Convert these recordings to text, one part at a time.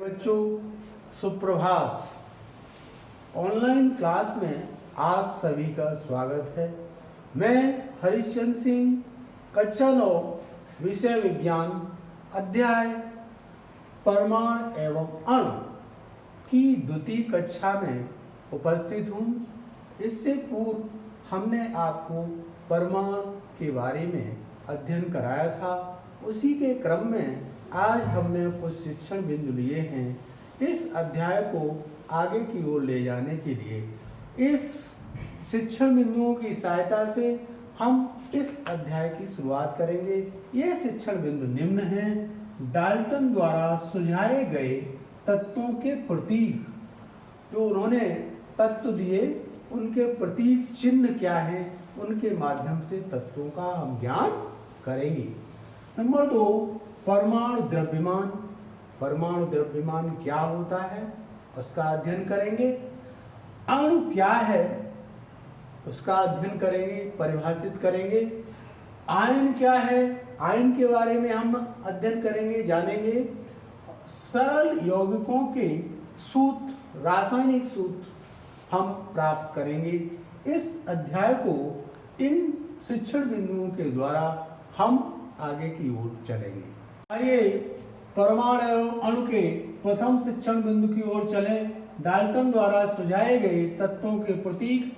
बच्चों सुप्रभात। Online class में आप सभी का स्वागत है। मैं हरिश्चंद्र सिंह, कक्षा 9 विषय विज्ञान, अध्याय परमाणु एवं अणु की द्वितीय कक्षा में उपस्थित हूँ। इससे पूर्व हमने आपको परमाणु के बारे में अध्ययन कराया था। उसी के क्रम में आज हमने कुछ शिक्षण बिंदु लिए हैं इस अध्याय को आगे की ओर ले जाने के लिए। इस शिक्षण बिंदुओं की सहायता से हम इस अध्याय की शुरुआत करेंगे। ये शिक्षण बिंदु निम्न हैं। डाल्टन द्वारा सुझाए गए तत्वों के प्रतीक, जो उन्होंने तत्व दिए उनके प्रतीक चिन्ह क्या है, उनके माध्यम से तत्वों का हम ज्ञान करेंगे। नंबर 2, परमाणु द्रव्यमान। परमाणु द्रव्यमान क्या होता है उसका अध्ययन करेंगे। अणु क्या है उसका अध्ययन करेंगे, परिभाषित करेंगे। आयन क्या है, आयन के बारे में हम अध्ययन करेंगे, जानेंगे। सरल यौगिकों के सूत्र, रासायनिक सूत्र हम प्राप्त करेंगे। इस अध्याय को इन शिक्षण बिंदुओं के द्वारा हम आगे की ओर चलेंगे। आइए परमाणु एवं अणु के प्रथम शिक्षण बिंदु की ओर चलें। डाल्टन द्वारा सुझाए गए तत्वों के प्रतीक।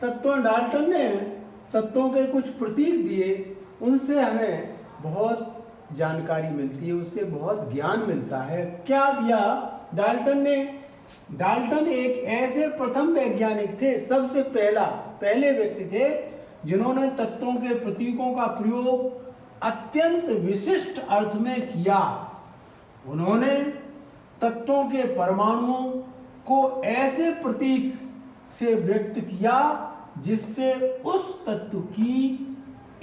डाल्टन ने तत्वों के कुछ प्रतीक दिए, उनसे हमें बहुत जानकारी मिलती है, उससे बहुत ज्ञान मिलता है। क्या दिया डाल्टन ने? डाल्टन एक ऐसे प्रथम वैज्ञानिक थे, सबसे पहले व्यक्ति थे जिन्होंने तत्वों के प्रतीकों का प्रयोग अत्यंत विशिष्ट अर्थ में किया। उन्होंने तत्वों के परमाणुओं को ऐसे प्रतीक से व्यक्त किया जिससे उस तत्व की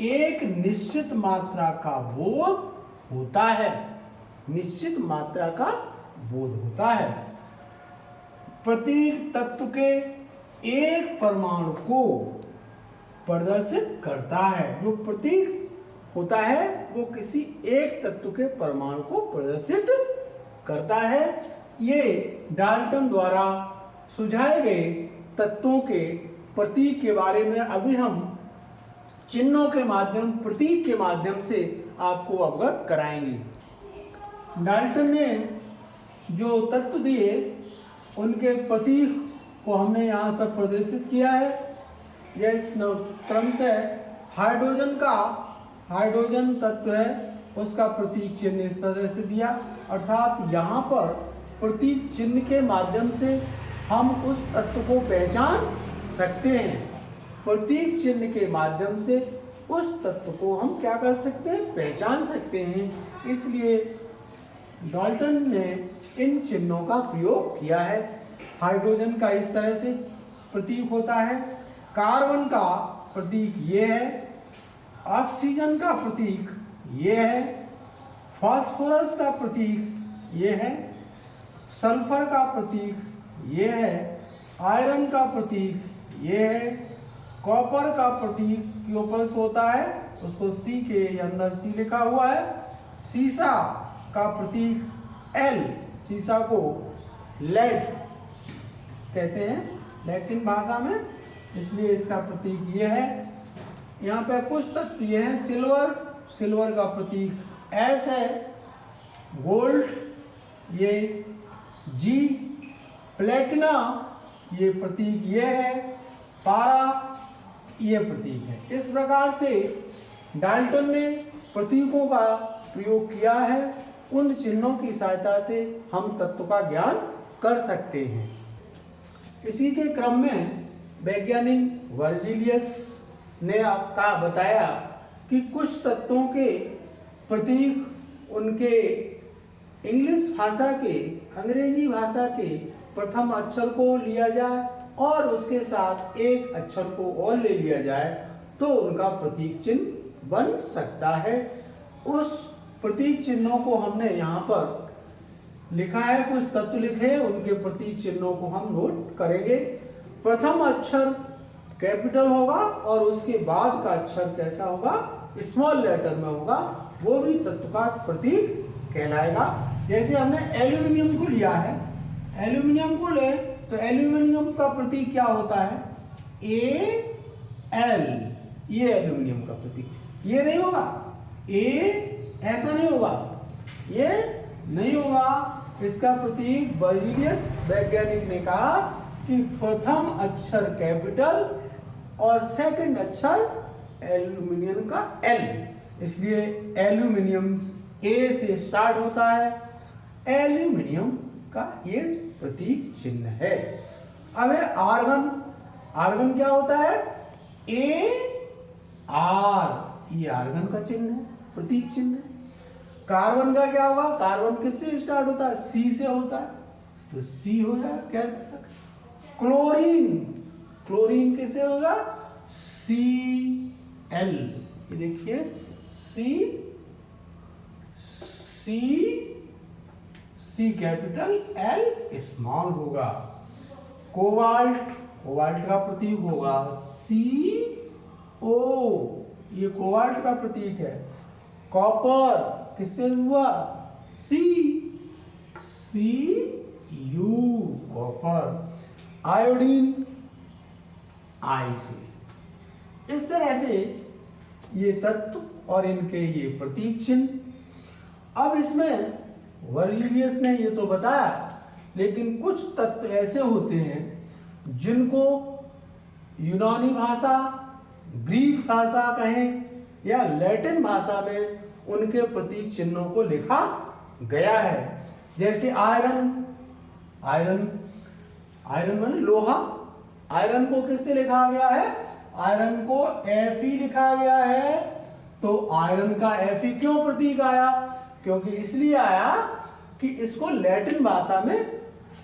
एक निश्चित मात्रा का बोध होता है। निश्चित मात्रा का बोध होता है। प्रतीक तत्व के एक परमाणु को प्रदर्शित करता है। जो प्रतीक होता है वो किसी एक तत्व के परमाणु को प्रदर्शित करता है। ये डाल्टन द्वारा सुझाए गए तत्वों के प्रतीक के बारे में अभी हम चिन्हों के माध्यम, प्रतीक के माध्यम से आपको अवगत कराएंगे। डाल्टन ने जो तत्व दिए उनके प्रतीक को हमने यहाँ पर प्रदर्शित किया है। यह क्रम से हाइड्रोजन तत्व है, उसका प्रतीक चिन्ह इस तरह से दिया। अर्थात यहाँ पर प्रतीक चिन्ह के माध्यम से हम उस तत्व को पहचान सकते हैं। प्रतीक चिन्ह के माध्यम से उस तत्व को हम क्या कर सकते हैं, पहचान सकते हैं। इसलिए डाल्टन ने इन चिन्हों का प्रयोग किया है। हाइड्रोजन का इस तरह से प्रतीक होता है, कार्बन का प्रतीक ये है, ऑक्सीजन का प्रतीक ये है, फास्फोरस का प्रतीक ये है, सल्फर का प्रतीक ये है, आयरन का प्रतीक ये है, कॉपर का प्रतीक के ऊपर से होता है, उसको सी के अंदर सी लिखा हुआ है। सीसा का प्रतीक एल, सीसा को लेड कहते हैं लैटिन भाषा में, इसलिए इसका प्रतीक ये है। यहाँ पे कुछ तत्व ये है, सिल्वर का प्रतीक एस है, गोल्ड ये जी, प्लेटिना ये प्रतीक ये है, पारा ये प्रतीक है। इस प्रकार से डाल्टन ने प्रतीकों का प्रयोग किया है। उन चिन्हों की सहायता से हम तत्व का ज्ञान कर सकते हैं। इसी के क्रम में वैज्ञानिक वर्जिलियस ने आपका बताया कि कुछ तत्वों के प्रतीक उनके इंग्लिश भाषा के, अंग्रेजी भाषा के प्रथम अक्षर को लिया जाए और उसके साथ एक अक्षर को और ले लिया जाए तो उनका प्रतीक चिन्ह बन सकता है। उस प्रतीक चिन्हों को हमने यहाँ पर लिखा है, कुछ तत्व लिखे हैं, उनके प्रतीक चिन्हों को हम नोट करेंगे। प्रथम अक्षर कैपिटल होगा और उसके बाद का अक्षर कैसा होगा, स्मॉल लेटर में होगा, वो भी तत्व का प्रतीक कहलाएगा। जैसे हमने एल्यूमिनियम को लिया है, एल्यूमिनियम को ले तो एल्यूमिनियम का प्रतीक क्या होता है? Al, ये एल्यूमिनियम का प्रतीक। ये नहीं होगा, ऐसा नहीं होगा, ये नहीं होगा। इसका प्रतीक बर्जीलियस वैज्ञानिक ने कहा कि प्रथम अक्षर कैपिटल और सेकंड अक्षर एल्यूमिनियम का L, इसलिए एल्यूमिनियम A से स्टार्ट होता है। एल्यूमिनियम का ये प्रतीक चिन्ह है। अब है आर्गन। आर्गन क्या होता है? AR, ये आर्गन का चिन्ह है, प्रतीक चिन्ह है। कार्बन का क्या होगा? कार्बन किससे स्टार्ट होता है? C से होता है, तो C हो जाएगा। क्या? क्लोरीन, क्लोरीन कैसे होगा? Cl, ये देखिए C कैपिटल, L स्मॉल होगा। कोबाल्ट, कोबाल्ट का प्रतीक होगा CO, ये कोबाल्ट का प्रतीक है। कॉपर किससे हुआ? Cu, copper. आयोडीन I से। इस तरह से ये तत्व और इनके ये प्रतीक चिन्ह। अब इसमें वर्जिलियस ने ये तो बताया, लेकिन कुछ तत्व ऐसे होते हैं जिनको यूनानी भाषा, ग्रीक भाषा कहें या लैटिन भाषा में उनके प्रतीक चिन्हों को लिखा गया है। जैसे आयरन, आयरन, आयरन माने लोहा। आयरन को किससे लिखा गया है? आयरन को Fe लिखा गया है। तो आयरन का Fe क्यों प्रतीक आया? क्योंकि इसलिए आया कि इसको लैटिन भाषा में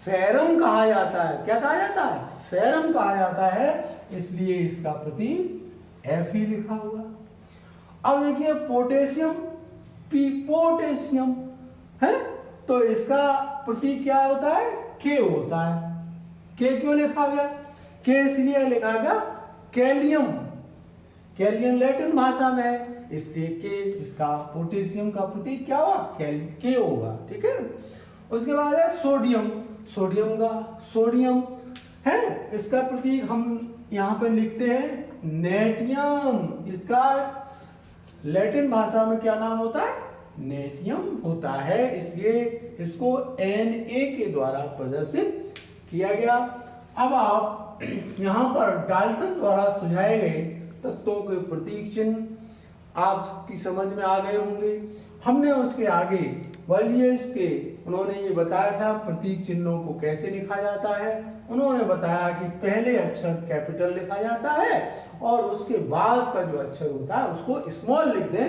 फेरम कहा जाता है। क्या कहा जाता है? फेरम कहा जाता है, इसलिए इसका प्रतीक Fe लिखा हुआ। अब देखिए पोटेशियम, पोटेशियम है, तो इसका प्रतीक क्या होता है? K होता है। K क्यों लिखा गया? K इसलिए लिखा गया, कैलियम, कैलियम लैटिन भाषा में है, इसलिए K, इसका पोटेशियम का प्रतीक क्या हुआ? K होगा। ठीक है। उसके बाद है सोडियम। सोडियम का, सोडियम है, इसका प्रतीक हम यहाँ पर लिखते हैं नेटियम। इसका लैटिन भाषा में क्या नाम होता है? नेटियम होता है, इसलिए इसको Na के द्वारा प्रदर्शित किया गया। अब आप यहाँ पर डाल्टन द्वारा सुझाए गए तत्वों के प्रतीक चिन्ह आपकी समझ में आ गए होंगे। हमने उसके आगे वर्जिलियस के, उन्होंने ये बताया था प्रतीक चिन्हों को कैसे लिखा जाता है। उन्होंने बताया कि पहले अक्षर कैपिटल लिखा जाता है और उसके बाद का जो अक्षर होता है उसको स्मॉल लिख दें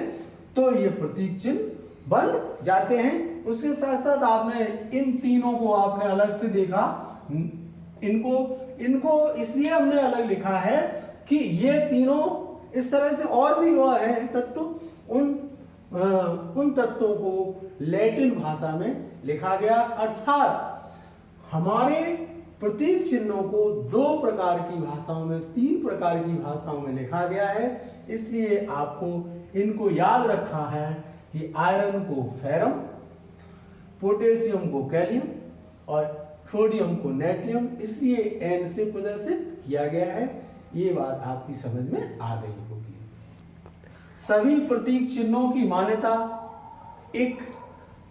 तो ये प्रतीक चिन्ह बन जाते हैं। उसके साथ साथ आपने इन तीनों को आपने अलग से देखा। इनको इसलिए हमने अलग लिखा है कि ये तीनों इस तरह से और भी हुआ है तत्व, उन तत्वों को लैटिन भाषा में लिखा गया। अर्थात हमारे प्रतीक चिन्हों को 2 प्रकार की भाषाओं में, 3 प्रकार की भाषाओं में लिखा गया है। इसलिए आपको इनको याद रखा है कि आयरन को फेरम, पोटेशियम को कैलियम और सोडियम को नेटियम, इसलिए N से प्रदर्शित किया गया है। ये बात आपकी समझ में आ गई होगी। सभी प्रतीक चिन्हों की मान्यता एक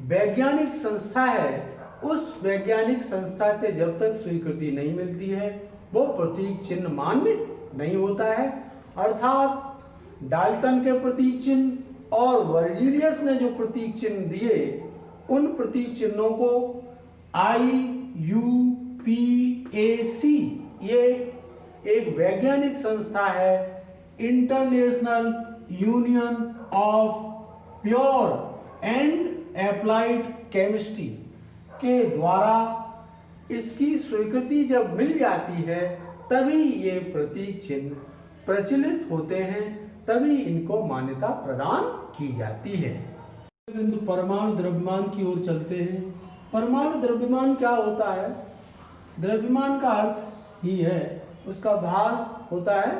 वैज्ञानिक संस्था है, उस वैज्ञानिक संस्था से जब तक स्वीकृति नहीं मिलती है वो प्रतीक चिन्ह मान्य नहीं होता है। अर्थात डाल्टन के प्रतीक चिन्ह और वर्जिलियस ने जो प्रतीक चिन्ह दिए, उन प्रतीक चिन्हों को IUPAC, ये एक वैज्ञानिक संस्था है, international union of pure and applied chemistry के द्वारा इसकी स्वीकृति जब मिल जाती है तभी ये प्रतीक चिन्ह प्रचलित होते हैं, तभी इनको मान्यता प्रदान की जाती है। बिंदु परमाणु द्रव्यमान की ओर चलते हैं। परमाणु द्रव्यमान क्या होता है? द्रव्यमान का अर्थ ही है, उसका भार होता है।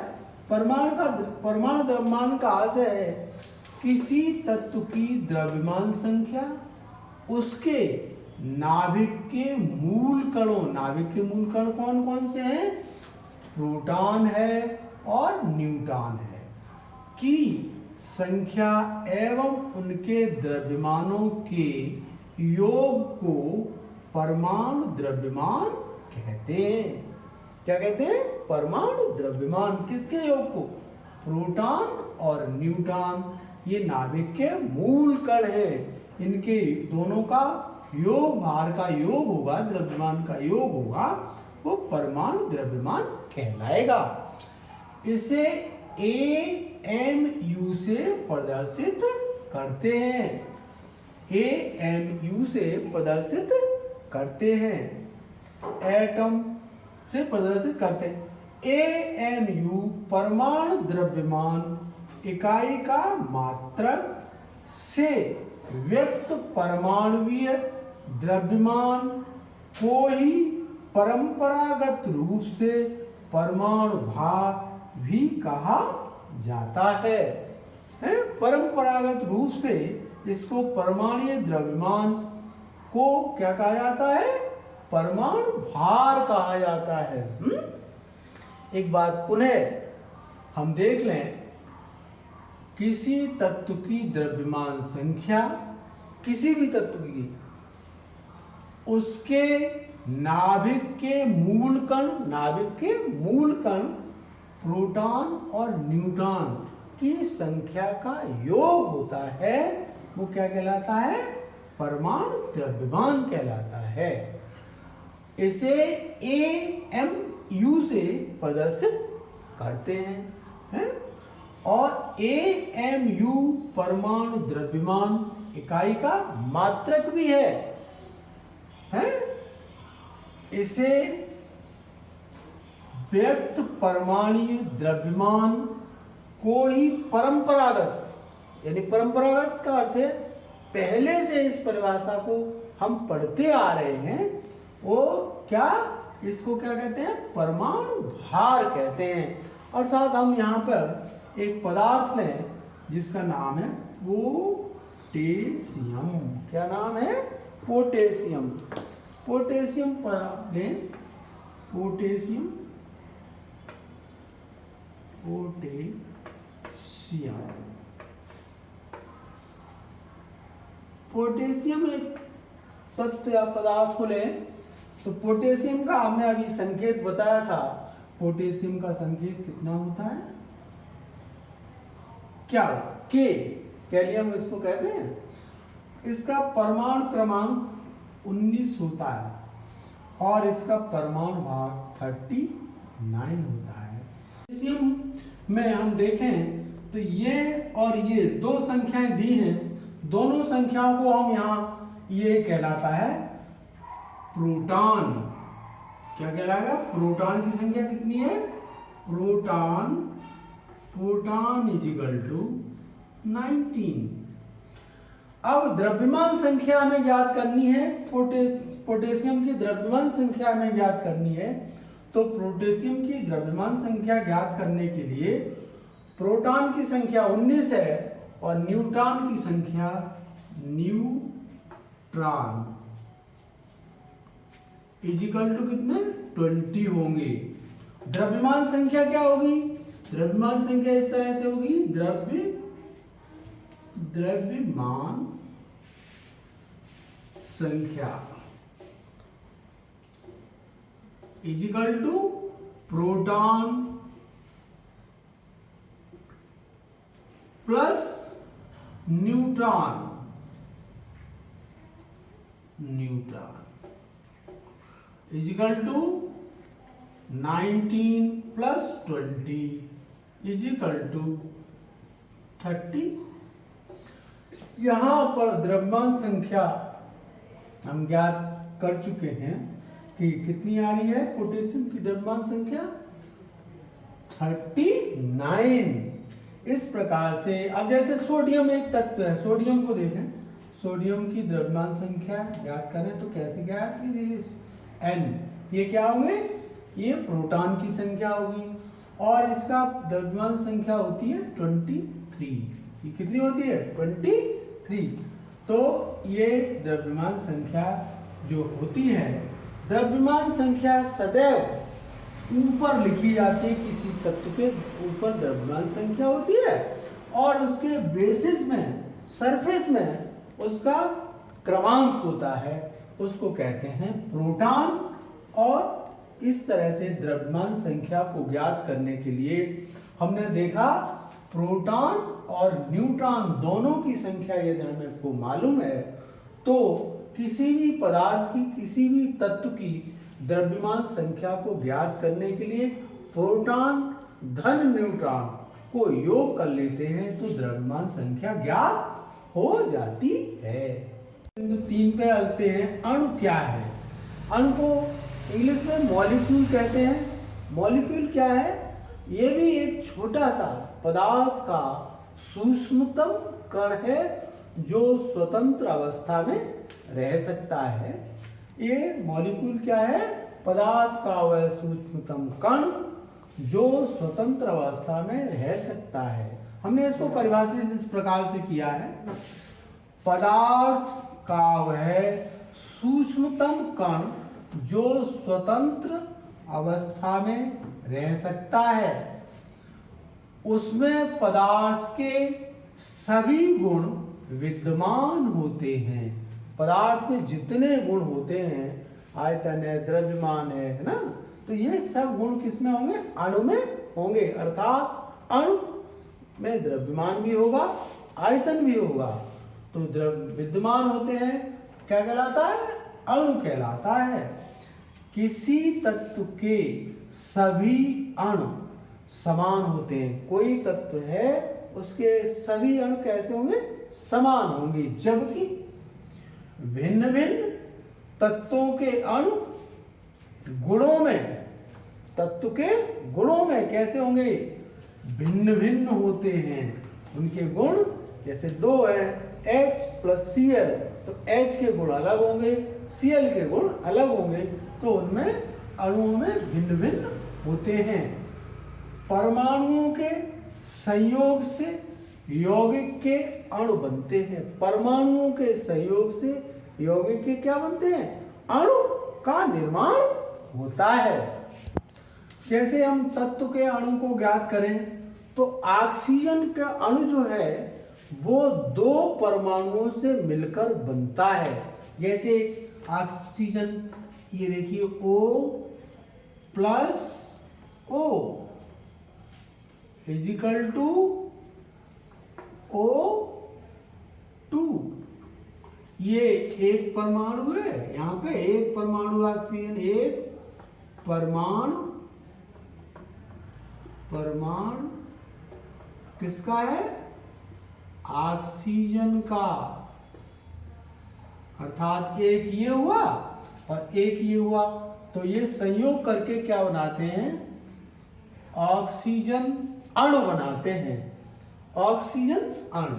परमाणु द्रव्यमान का आशय है किसी तत्व की द्रव्यमान संख्या उसके नाभिक के मूल कणों, नाभिक के मूल कण कौन कौन से हैं? प्रोटॉन है और न्यूट्रॉन है, की संख्या एवं उनके द्रव्यमानों के योग को परमाणु द्रव्यमान कहते हैं। क्या कहते हैं? परमाणु द्रव्यमान। किसके योग को? प्रोटॉन और न्यूट्रॉन, ये नाभिक के मूल कण हैं। इनके दोनों का योग, भार का योग होगा, द्रव्यमान का योग होगा, वो परमाणु द्रव्यमान कहलाएगा। इसे AMU से प्रदर्शित करते हैं। AMU से प्रदर्शित करते हैं, एटम से प्रदर्शित करते हैं। AMU परमाणु द्रव्यमान इकाई का मात्रक से व्यक्त परमाणुवीय द्रव्यमान को ही परंपरागत रूप से परमाणु भार भी कहा जाता है। परंपरागत रूप से इसको परमाणु द्रव्यमान को क्या कहा जाता है? परमाणु भार कहा जाता है। एक बात पुनः हम देख लें, किसी तत्व की द्रव्यमान संख्या, किसी भी तत्व की, उसके नाभिक के मूल कण, नाभिक के मूल कण प्रोटॉन और न्यूट्रॉन की संख्या का योग होता है, वो क्या कहलाता है? परमाणु द्रव्यमान कहलाता है। इसे AMU से प्रदर्शित करते हैं, और AMU परमाणु द्रव्यमान इकाई का मात्रक भी है? इसे व्यक्त परमाणु द्रव्यमान को ही परंपरागत, यानी परंपरागत का अर्थ है पहले से इस परिभाषा को हम पढ़ते आ रहे हैं, वो क्या, इसको क्या कहते हैं? परमाणु भार कहते हैं। अर्थात हम यहाँ पर एक पदार्थ लें जिसका नाम है पोटेशियम। क्या नाम है? पोटेशियम। पोटेशियम लें, पोटेशियम, पोटेशियम, पोटेशियम एक तत्व या पदार्थ को लें, तो पोटेशियम का हमने अभी संकेत बताया था। पोटेशियम का संकेत कितना होता है? क्या? के, कैलियम इसको कहते हैं। इसका परमाणु क्रमांक 19 होता है और इसका परमाणु भाग 39 होता है। पोटेशियम में हम देखें तो ये और ये दो संख्याएं दी हैं, दोनों संख्याओं को हम यहाँ, ये कहलाता है प्रोटॉन। क्या कहलाएगा? प्रोटॉन की संख्या कितनी है? Proton, proton is equal to 19। अब द्रव्यमान संख्या हमें ज्ञात करनी है, पोटेशियम की द्रव्यमान संख्या हमें ज्ञात करनी है। तो पोटेशियम की द्रव्यमान संख्या ज्ञात करने के लिए प्रोटॉन की संख्या 19 है और न्यूट्रॉन की संख्या, न्यूट्रॉन इजिकल टू कितने? 20 होंगे। द्रव्यमान संख्या क्या होगी? द्रव्यमान संख्या इस तरह से होगी, द्रव्यमान संख्या is equal to proton plus neutron, is equal to 19 plus 20 is equal to 30। यहां पर द्रव्यमान संख्या हम ज्ञात कर चुके हैं कि कितनी आ रही है? पोटेशियम की द्रव्यमान संख्या 39। इस प्रकार से अब जैसे सोडियम एक तत्व है, सोडियम को देखें, सोडियम की द्रव्यमान संख्या ज्ञात करें तो कैसे ज्ञात कीजिए? N, ये क्या होंगे? ये प्रोटॉन की संख्या होगी और इसका द्रव्यमान संख्या होती है 23। ये कितनी होती है? 23। तो ये द्रव्यमान संख्या जो होती है, द्रव्यमान संख्या सदैव ऊपर लिखी जाती है, किसी तत्व के ऊपर द्रव्यमान संख्या होती है और उसके बेसिस में, सरफेस में उसका क्रमांक होता है, उसको कहते हैं प्रोटॉन। और इस तरह से द्रव्यमान संख्या को ज्ञात करने के लिए हमने देखा प्रोटॉन और न्यूट्रॉन दोनों की संख्या यदि हमें को मालूम है तो किसी भी पदार्थ की, किसी भी तत्व की द्रव्यमान संख्या को ज्ञात करने के लिए प्रोटॉन धन न्यूट्रॉन को योग कर लेते हैं तो द्रव्यमान संख्या ज्ञात हो जाती है। बिंदु 3 पे आते हैं, अणु क्या है? अणु को इंग्लिश में मॉलिक्यूल कहते हैं। मॉलिक्यूल क्या है? ये भी एक छोटा सा पदार्थ का सूक्ष्मतम कण है जो स्वतंत्र अवस्था में रह सकता है। ये मॉलिक्यूल क्या है? पदार्थ का वह सूक्ष्मतम कण जो स्वतंत्र अवस्था में रह सकता है। हमने इसको परिभाषित इस प्रकार से किया है, पदार्थ का वह सूक्ष्मतम कण जो स्वतंत्र अवस्था में रह सकता है, उसमें पदार्थ के सभी गुण विद्यमान होते हैं। पदार्थ में जितने गुण होते हैं, आयतन है, द्रव्यमान है ना, तो ये सब गुण किसमें होंगे? अणु में होंगे। अर्थात अणु में द्रव्यमान भी होगा, आयतन भी होगा। तो द्रव्य विद्यमान होते हैं, क्या कहलाता है? अणु कहलाता है। किसी तत्व के सभी अणु समान होते हैं। कोई तत्व है, उसके सभी अणु कैसे होंगे? समान होंगे। जबकि भिन्न भिन्न तत्वों के अणु गुणों में, तत्व के गुणों में कैसे होंगे? भिन्न भिन्न होते हैं। उनके गुण जैसे दो है H प्लस Cl, तो H के गुण अलग होंगे, Cl के गुण अलग होंगे, तो उनमें अणुओं में भिन्न भिन्न होते हैं। परमाणुओं के संयोग से यौगिक के अणु बनते हैं। परमाणुओं के संयोग से यौगिक के क्या बनते हैं? अणु का निर्माण होता है। जैसे हम तत्व के अणु को ज्ञात करें तो ऑक्सीजन का अणु जो है वो दो परमाणुओं से मिलकर बनता है। जैसे ऑक्सीजन, ये देखिए O plus O is equal to O2। ये एक परमाणु है, यहाँ पे एक परमाणु ऑक्सीजन, एक परमाणु किसका है? ऑक्सीजन का। अर्थात एक ये हुआ और एक ये हुआ, तो ये संयोग करके क्या बनाते हैं? ऑक्सीजन अणु बनाते हैं। ऑक्सीजन अणु,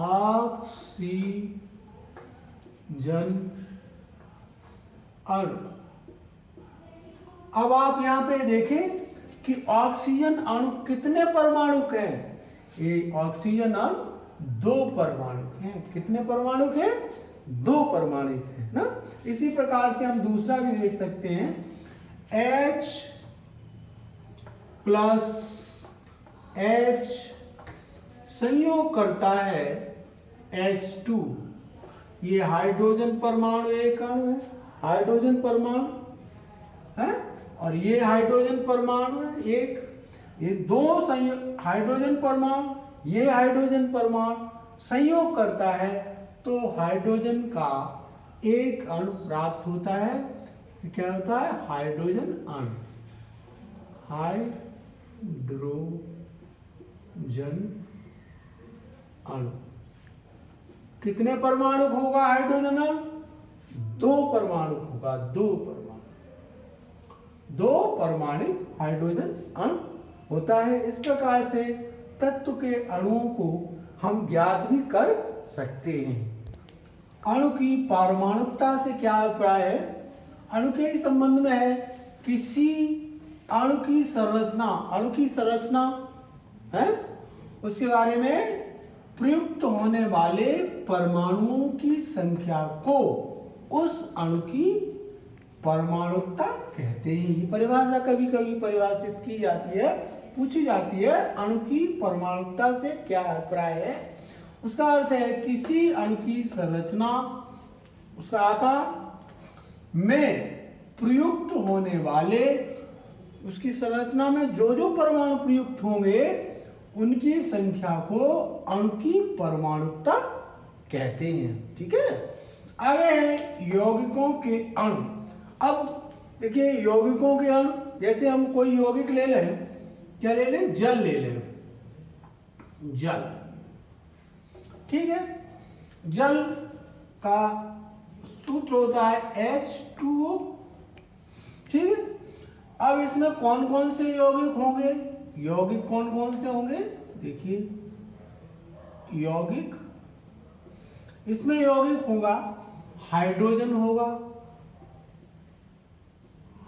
ऑक्सीजन अणु। अब आप यहां पे देखें कि ऑक्सीजन अणु कितने परमाणु के हैं? ये ऑक्सीजन अणु दो परमाणु के हैं। कितने परमाणु के? दो परमाणु के हैं ना। इसी प्रकार से हम दूसरा भी देख सकते हैं, H प्लस H संयोग करता है H2। ये हाइड्रोजन परमाणु एक अणु है, हाइड्रोजन परमाणु है, और ये हाइड्रोजन परमाणु है एक। ये दो संयोग हाइड्रोजन परमाणु, ये हाइड्रोजन परमाणु संयोग करता है तो हाइड्रोजन का एक अणु प्राप्त होता है। क्या होता है? हाइड्रोजन अणु। हाइड्रोजन अणु कितने परमाणु होगा? हाइड्रोजन अणु दो परमाणु होगा। दो परमाणु हाइड्रोजन अणु होता है। इस प्रकार से तत्व के अणुओं को हम ज्ञात भी कर सकते हैं। अणु की पारमाणुकता से क्या अभिप्राय है? अणु के ही संबंध में है। किसी अणु की संरचना है, उसके बारे में प्रयुक्त होने वाले परमाणुओं की संख्या को उस अणु की परमाणुकता कहते हैं। ये परिभाषा कभी कभी परिभाषित की जाती है, पूछी जाती है, अणु की परमाणुकता से क्या अभिप्राय है। उसका अर्थ है किसी अणु की संरचना, उसका आकार में प्रयुक्त होने वाले, उसकी संरचना में जो जो परमाणु प्रयुक्त होंगे उनकी संख्या को अणु की परमाणुकता कहते हैं। ठीक है, आगे है यौगिकों के अणु। अब देखिए यौगिकों के अणु, जैसे हम कोई यौगिक ले लें, क्या ले लें, जल ले लें, जल, ठीक है, जल का सूत्र होता है H2O, ठीक है। अब इसमें कौन कौन से यौगिक होंगे, यौगिक कौन कौन से होंगे, देखिए यौगिक, इसमें यौगिक होगा, हाइड्रोजन होगा,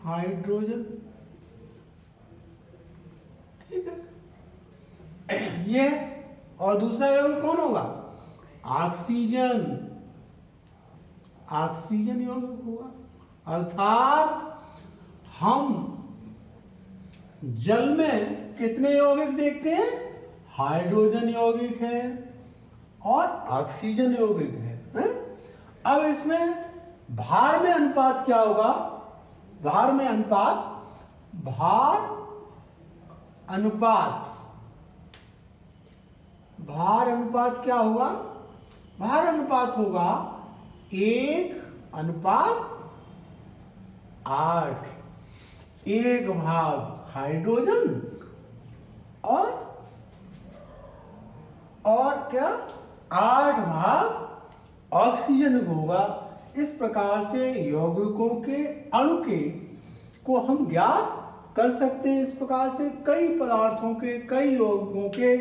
हाइड्रोजन, ठीक है, ये, और दूसरा यौगिक कौन होगा, ऑक्सीजन, ऑक्सीजन यौगिक होगा। अर्थात हम जल में कितने यौगिक देखते हैं, हाइड्रोजन यौगिक है और ऑक्सीजन यौगिक है? अब इसमें भार में अनुपात क्या होगा, भार में अनुपात, भार अनुपात, भार अनुपात क्या होगा, भार अनुपात होगा 1:8, 1 भाग हाइड्रोजन और क्या 8 भाग ऑक्सीजन होगा। इस प्रकार से यौगिकों के अणु के को हम ज्ञात कर सकते हैं। इस प्रकार से कई पदार्थों के, कई यौगिकों के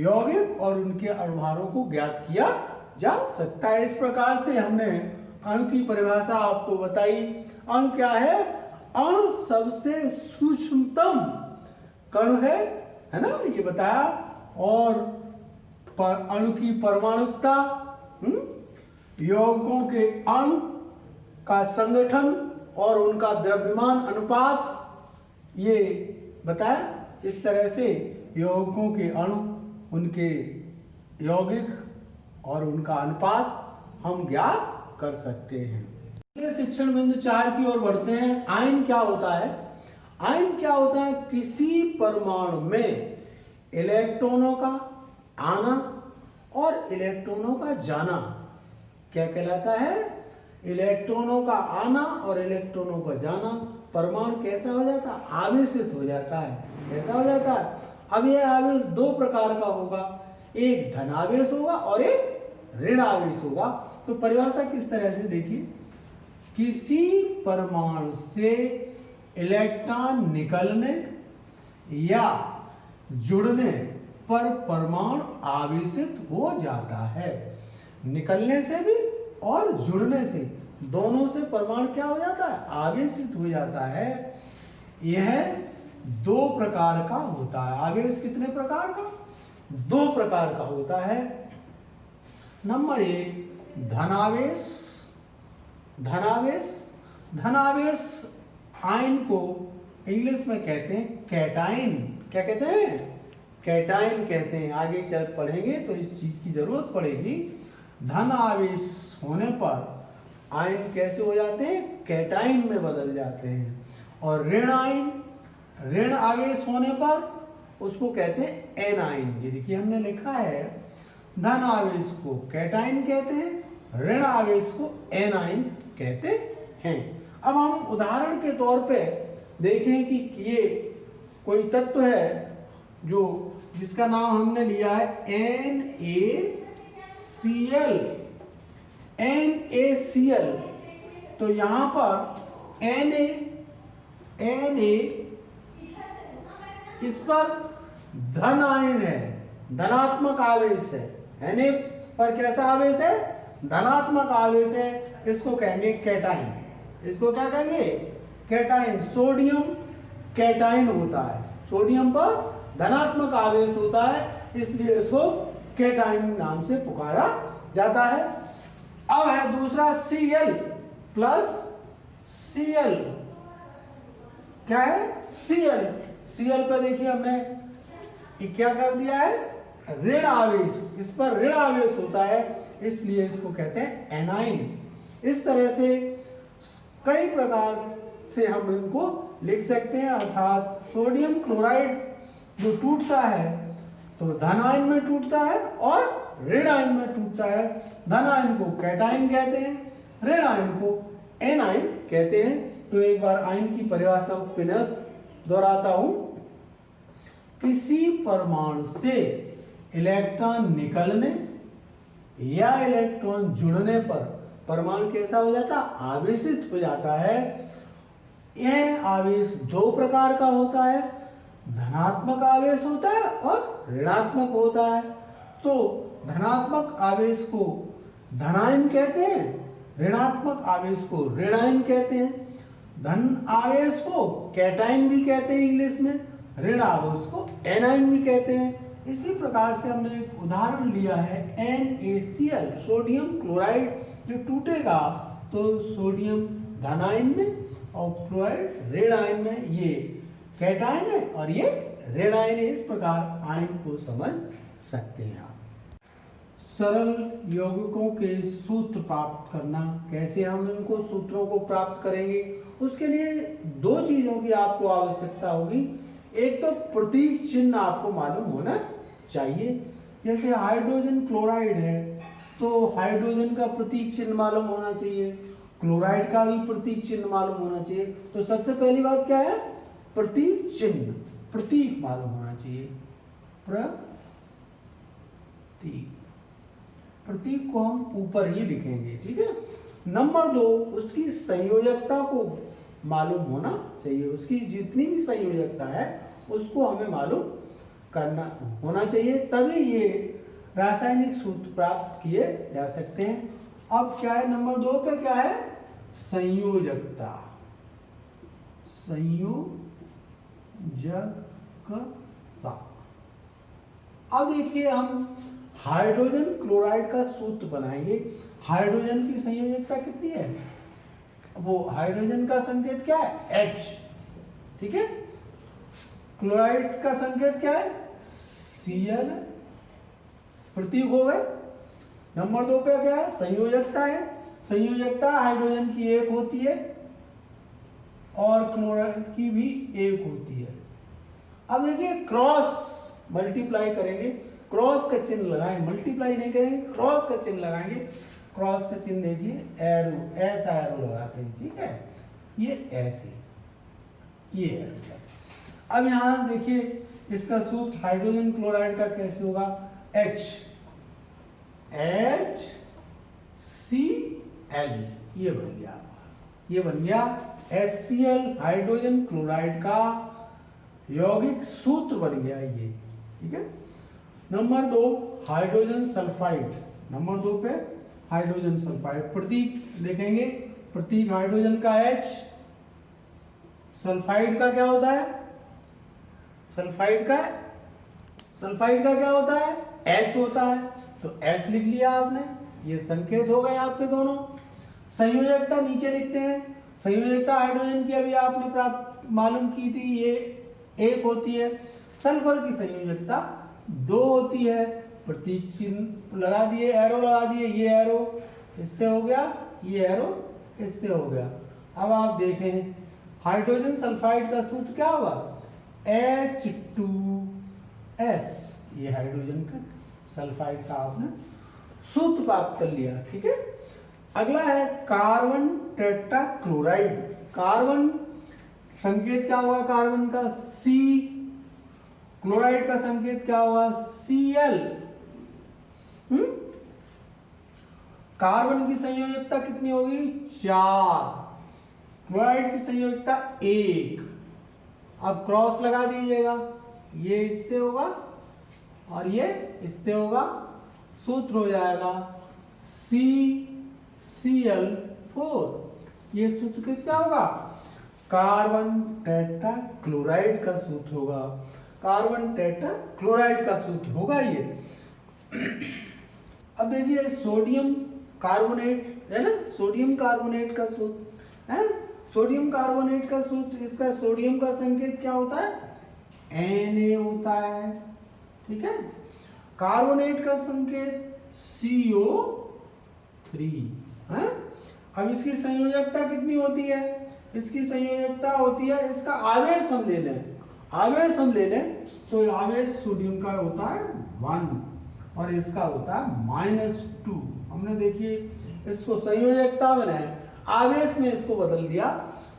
यौगिक और उनके अणुभारों को ज्ञात किया जा सकता है। इस प्रकार से हमने अणु की परिभाषा आपको बताई। अणु क्या है, अणु सबसे सूक्ष्मतम कण है ना, ये बताया। और अणु की परमाणुकता, यौगिकों के अणु का संगठन और उनका द्रव्यमान अनुपात, ये बताया। इस तरह से यौगिकों के अणु, उनके यौगिक और उनका अनुपात हम ज्ञात कर सकते हैं। शिक्षण बिंदु 4 की ओर बढ़ते हैं। आयन क्या होता है, आयन क्या होता है, किसी परमाणु में इलेक्ट्रॉनों का आना और इलेक्ट्रॉनों का जाना क्या कहलाता है, इलेक्ट्रॉनों का आना और इलेक्ट्रॉनों का जाना। परमाणु कैसा हो जाता है, आवेशित हो जाता है। कैसा हो जाता है, अब यह आवेश दो प्रकार का होगा, एक धनावेश होगा और एक ऋण आवेश होगा। तो परिभाषा किस तरह से देखिए, किसी परमाणु से इलेक्ट्रॉन निकलने या जुड़ने पर परमाणु आवेशित हो जाता है। निकलने से भी और जुड़ने से, दोनों से परमाणु क्या हो जाता है, आवेशित हो जाता है। यह दो प्रकार का होता है। आवेश कितने प्रकार का, दो प्रकार का होता है। नंबर 1 धनावेश, धनावेश, धनावेश आयन को इंग्लिश में कहते हैं कैटाइन। क्या कहते हैं, कैटाइन कहते हैं। आगे चल पढ़ेंगे तो इस चीज की जरूरत पड़ेगी। धन आवेश होने पर आयन कैसे हो जाते हैं, कैटाइन में बदल जाते हैं। और ऋण आयन, ऋण आवेश होने पर उसको कहते हैं एनाइन। ये देखिए हमने लिखा है, धन आवेश को कैटाइन कहते हैं, ऋण आवेश को एनाइन कहते हैं। अब हम उदाहरण के तौर पे देखें कि ये कोई तत्व है जो जिसका नाम हमने लिया है NaCl, NaCl। तो यहां पर Na इस पर धन आयन है, धनात्मक आवेश है। Na पर कैसा आवेश है, धनात्मक आवेश है। इसको कहेंगे कैटाइन। इसको क्या कहेंगे, कैटाइन। सोडियम कैटाइन होता है, सोडियम पर धनात्मक आवेश होता है, इसलिए इसको कैटाइन नाम से पुकारा जाता है। अब है दूसरा Cl प्लस Cl। क्या है? Cl पर देखिए हमने क्या कर दिया है, ऋण आवेश, इस पर ऋण आवेश होता है, इसलिए इसको कहते हैं एनाइन। इस तरह से कई प्रकार से हम इनको लिख सकते हैं, अर्थात सोडियम क्लोराइड जो टूटता है तो धन आयन में टूटता है और ऋण आयन में टूटता है। धन आयन को कैटाइन कहते हैं, ऋण आयन को एनाइन कहते हैं। तो एक बार आयन की परिभाषा को पुनः दोहराता हूं। किसी परमाणु से इलेक्ट्रॉन निकलने या इलेक्ट्रॉन जुड़ने पर परमाणु कैसा हो जाता? आवेशित हो जाता है। यह आवेश दो प्रकार का होता है, धनात्मक आवेश होता है और ऋणात्मक होता है। तो धनात्मक आवेश को धनायन कहते हैं, ऋणात्मक आवेश को ऋणायन कहते हैं। धन आवेश को कैटाइन भी कहते हैं इंग्लिश में, ऋण आवेश को एनाइन भी कहते हैं। इसी प्रकार से हमने एक उदाहरण लिया है NaCl, सोडियम क्लोराइड जो टूटेगा तो सोडियम धन आयन में और क्लोराइड ऋण आयन में, ये कैटाइन है और ये ऋण आयन है। इस प्रकार आयन को समझ सकते हैं आप। सरल यौगिकों के सूत्र प्राप्त करना, कैसे हम इनको सूत्रों को प्राप्त करेंगे, उसके लिए दो चीजों की आपको आवश्यकता होगी। एक तो प्रतीक चिन्ह आपको मालूम होना चाहिए। जैसे हाइड्रोजन क्लोराइड है तो हाइड्रोजन का प्रतीक चिन्ह मालूम होना चाहिए, क्लोराइड का भी प्रतीक चिन्ह मालूम होना चाहिए। तो सबसे पहली बात क्या है? प्रतीक चिन्ह, प्रतीक मालूम होना चाहिए। प्रतीक को हम ऊपर ही लिखेंगे, ठीक है। नंबर 2, उसकी संयोजकता को मालूम होना चाहिए। उसकी जितनी भी संयोजकता है उसको हमें मालूम करना होना चाहिए, तभी ये रासायनिक सूत्र प्राप्त किए जा सकते हैं। अब क्या है, नंबर 2 पे क्या है? संयोजकता। संयोजकता। अब देखिए हम हाइड्रोजन क्लोराइड का सूत्र बनाएंगे। हाइड्रोजन की संयोजकता कितनी है? वो हाइड्रोजन का संकेत क्या है? H, ठीक है। क्लोराइड का संकेत क्या है? Cl, प्रतीक हो गए। नंबर 2 पे क्या है? संयोजकता है। संयोजकता हाइड्रोजन की 1 होती है और क्लोराइड की भी 1 होती है। अब देखिए क्रॉस मल्टीप्लाई करेंगे, क्रॉस का चिन्ह लगाएंगे, मल्टीप्लाई नहीं करेंगे, क्रॉस का चिन्ह लगाएंगे। क्रॉस का चिन्ह देखिए, एरो, ऐसा एरो लगाते हैं, ठीक है। ये ऐसे, ये एरो। अब यहां देखिए इसका सूत्र हाइड्रोजन क्लोराइड का कैसे होगा? HCl, ये बन गया, ये बन गया HCl, हाइड्रोजन क्लोराइड का यौगिक सूत्र बन गया ये, ठीक है। Number 2 hydrogen sulphide. नंबर 2 पे हाइड्रोजन सल्फाइड, प्रतीक लिखेंगे। प्रतीक हाइड्रोजन का H, सल्फाइड का क्या होता है? सल्फाइड का क्या होता है? S होता है। तो S लिख लिया आपने, ये संकेत हो गए आपके दोनों। संयोजकता नीचे लिखते हैं। संयोजकता हाइड्रोजन की अभी आपने प्राप्त मालूम की थी, ये 1 होती है। सल्फर की संयोजकता 2 होती है। प्रतीक चिन्ह लगा दिए, एरो लगा दिए, ये एरो इससे हो गया, ये एरो इससे हो गया। अब आप देखें हाइड्रोजन सल्फाइड का सूत्र क्या होगा? H2S, ये हाइड्रोजन का सल्फाइड का आपने सूत्र प्राप्त कर लिया, ठीक है। अगला है कार्बन टेट्राक्लोराइड। कार्बन संकेत क्या होगा? कार्बन का C, क्लोराइड का संकेत क्या होगा? Cl। कार्बन की संयोजकता कितनी होगी? 4, क्लोराइड की संयोजकता 1। अब क्रॉस लगा दीजिएगा, ये इससे होगा और ये इससे होगा, सूत्र हो जाएगा CCl4। ये सूत्र किसका होगा? कार्बन टेट्राक्लोराइड का सूत्र होगा। कार्बन टेट्राक्लोराइड का सूत्र होगा ये। देखिए सोडियम कार्बोनेट है ना, सोडियम कार्बोनेट का सूत्र है, सोडियम कार्बोनेट का सूत्र, इसका सोडियम का संकेत क्या होता है, Na होता है, ठीक है। कार्बोनेट का संकेत CO3 है। अब इसकी संयोजकता कितनी होती है, इसकी संयोजकता होती है, इसका आवेश हम ले लें, आवेश हम ले लें तो आवेश सोडियम का होता है 1 और इसका होता है -2। हमने देखिए इसको संयोजकता बनाए, आवेश में इसको बदल दिया,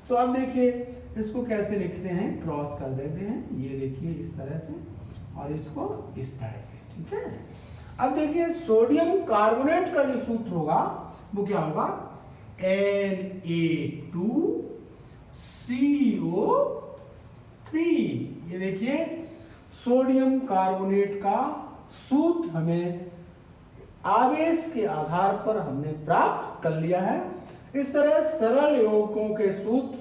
तो अब देखिए इसको कैसे लिखते हैं, क्रॉस कर देते हैं, ये देखिए इस तरह से और इसको इस तरह से, ठीक है। अब देखिए सोडियम कार्बोनेट का जो सूत्र होगा वो क्या होगा, Na2CO3। ये देखिए सोडियम कार्बोनेट का सूत्र हमें आवेश के आधार पर हमने प्राप्त कर लिया है। इस तरह सरल यौगिकों के सूत्र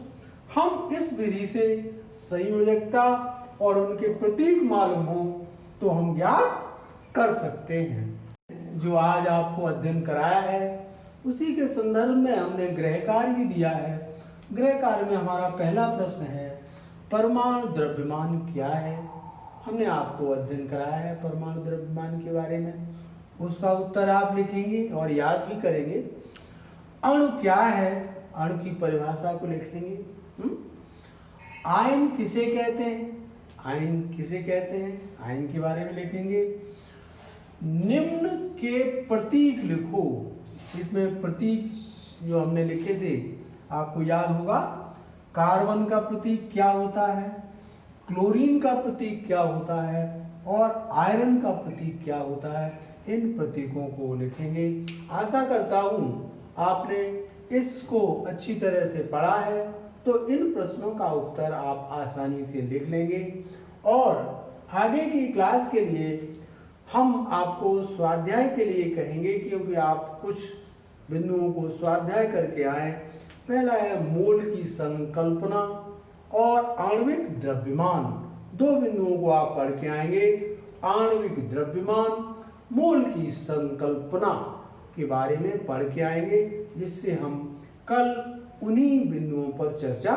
हम इस विधि से संयोजकता और उनके प्रतीक मालूम हो तो हम ज्ञात कर सकते हैं। जो आज आपको अध्ययन कराया है उसी के संदर्भ में हमने गृह कार्य भी दिया है। गृह कार्य में हमारा पहला प्रश्न है, परमाणु द्रव्यमान क्या है। हमने आपको अध्ययन कराया है परमाणु द्रव्यमान के बारे में, उसका उत्तर आप लिखेंगे और याद भी करेंगे। अणु क्या है, अणु की परिभाषा को लिखेंगे। आयन किसे कहते हैं, आयन किसे कहते हैं, आयन के बारे में लिखेंगे। निम्न के प्रतीक लिखो, इसमें प्रतीक जो हमने लिखे थे आपको याद होगा, कार्बन का प्रतीक क्या होता है, क्लोरीन का प्रतीक क्या होता है और आयरन का प्रतीक क्या होता है। इन प्रतीकों को लिखेंगे। आशा करता हूं आपने इसको अच्छी तरह से पढ़ा है, तो इन प्रश्नों का उत्तर आप आसानी से लिख लेंगे। और आगे की क्लास के लिए हम आपको स्वाध्याय के लिए कहेंगे, क्योंकि आप कुछ बिंदुओं को स्वाध्याय करके आए। पहला है मोल की संकल्पना और आणविक द्रव्यमान, दो बिंदुओं को आप पढ़ के आएंगे। आणविक द्रव्यमान, मोल की संकल्पना के बारे में पढ़ के आएंगे, जिससे हम कल उन्हीं बिंदुओं पर चर्चा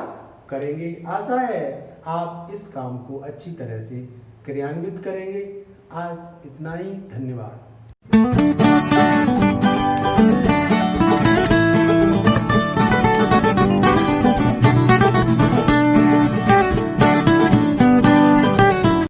करेंगे। आशा है आप इस काम को अच्छी तरह से क्रियान्वित करेंगे। आज इतना ही, धन्यवाद।